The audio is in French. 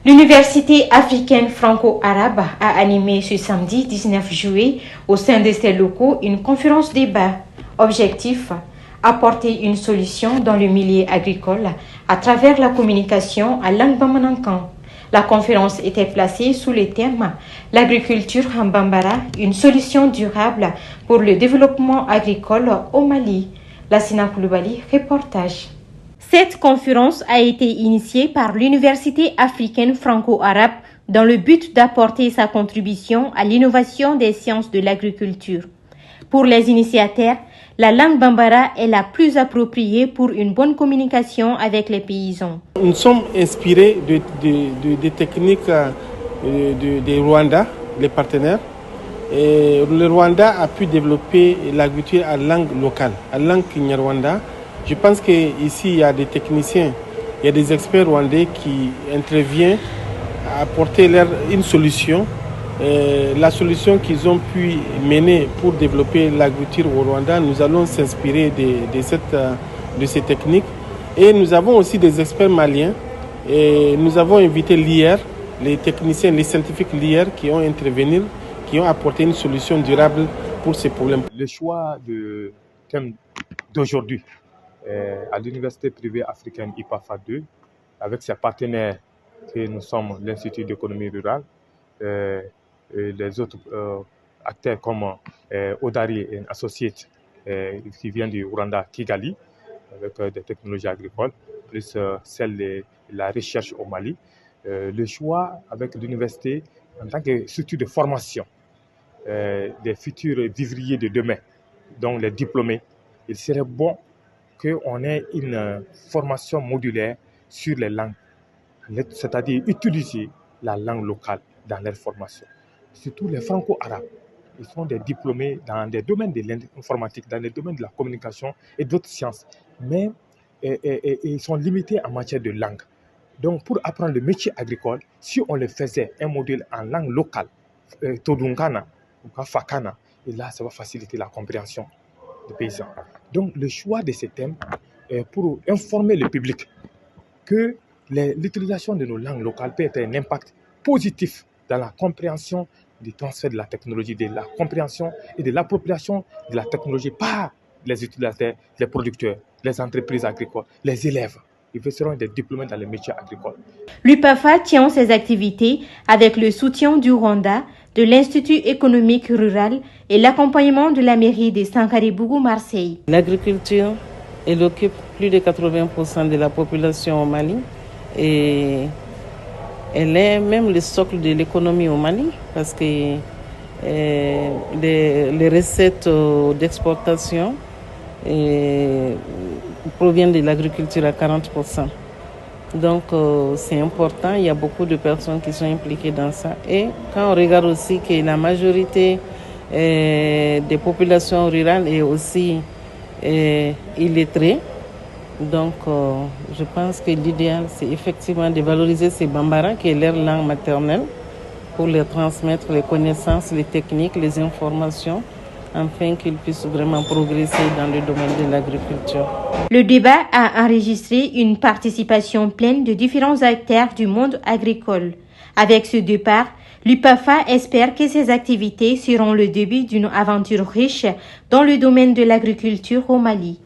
L'Université africaine franco-arabe a animé ce samedi 19 juillet au sein de ses locaux une conférence débat. Objectif, apporter une solution dans le milieu agricole à travers la communication à langue bamanankan. La conférence était placée sous le thème « L'agriculture en Bambara, une solution durable pour le développement agricole au Mali ». Lassina Koulibaly, reportage. Cette conférence a été initiée par l'Université africaine franco-arabe dans le but d'apporter sa contribution à l'innovation des sciences de l'agriculture. Pour les initiateurs, la langue bambara est la plus appropriée pour une bonne communication avec les paysans. Nous sommes inspirés des techniques de Rwanda, les partenaires. Et le Rwanda a pu développer l'agriculture en langue locale, en langue kinyarwanda. Je pense qu'ici, il y a des techniciens, il y a des experts rwandais qui interviennent à apporter une solution. La solution qu'ils ont pu mener pour développer l'agriculture au Rwanda, nous allons s'inspirer de ces techniques. Et nous avons aussi des experts maliens. Et nous avons invité l'IR, les techniciens, les scientifiques l'IR qui ont intervenu, qui ont apporté une solution durable pour ces problèmes. Le choix du thème d'aujourd'hui à l'Université privée africaine IPAFA 2, avec ses partenaires que nous sommes l'Institut d'économie rurale, et les autres acteurs comme Odari et Associates qui vient du Rwanda, Kigali, avec des technologies agricoles, plus celle de la recherche au Mali. Le choix avec l'université en tant que structure de formation des futurs vivriers de demain, donc les diplômés, il serait bon qu'on ait une formation modulaire sur les langues, c'est-à-dire utiliser la langue locale dans leur formation. Surtout les franco-arabes, ils sont des diplômés dans des domaines de l'informatique, dans les domaines de la communication et d'autres sciences, mais ils sont limités en matière de langue. Donc pour apprendre le métier agricole, si on le faisait un modèle en langue locale, Todungana ou Fakana, et là ça va faciliter la compréhension des paysans. Donc le choix de ces thèmes est pour informer le public que l'utilisation de nos langues locales peut être un impact positif dans la compréhension du transfert de la technologie, de la compréhension et de l'appropriation de la technologie par les utilisateurs, les producteurs, les entreprises agricoles, les élèves. Ils seront des diplômés dans les métiers agricoles. L'UPAFA tient ses activités avec le soutien du Rwanda, de l'Institut économique rural et l'accompagnement de la mairie de Sankharé-Bougou-Marseille. L'agriculture, elle occupe plus de 80% de la population au Mali et elle est même le socle de l'économie au Mali parce que les recettes d'exportation proviennent de l'agriculture à 40%. Donc c'est important, il y a beaucoup de personnes qui sont impliquées dans ça. Et quand on regarde aussi que la majorité des populations rurales est aussi illettrée, donc je pense que l'idéal c'est effectivement de valoriser ces bambara qui est leur langue maternelle pour leur transmettre les connaissances, les techniques, les informations afin qu'ils puissent vraiment progresser dans le domaine de l'agriculture. Le débat a enregistré une participation pleine de différents acteurs du monde agricole. Avec ce départ, l'UPAFA espère que ces activités seront le début d'une aventure riche dans le domaine de l'agriculture au Mali.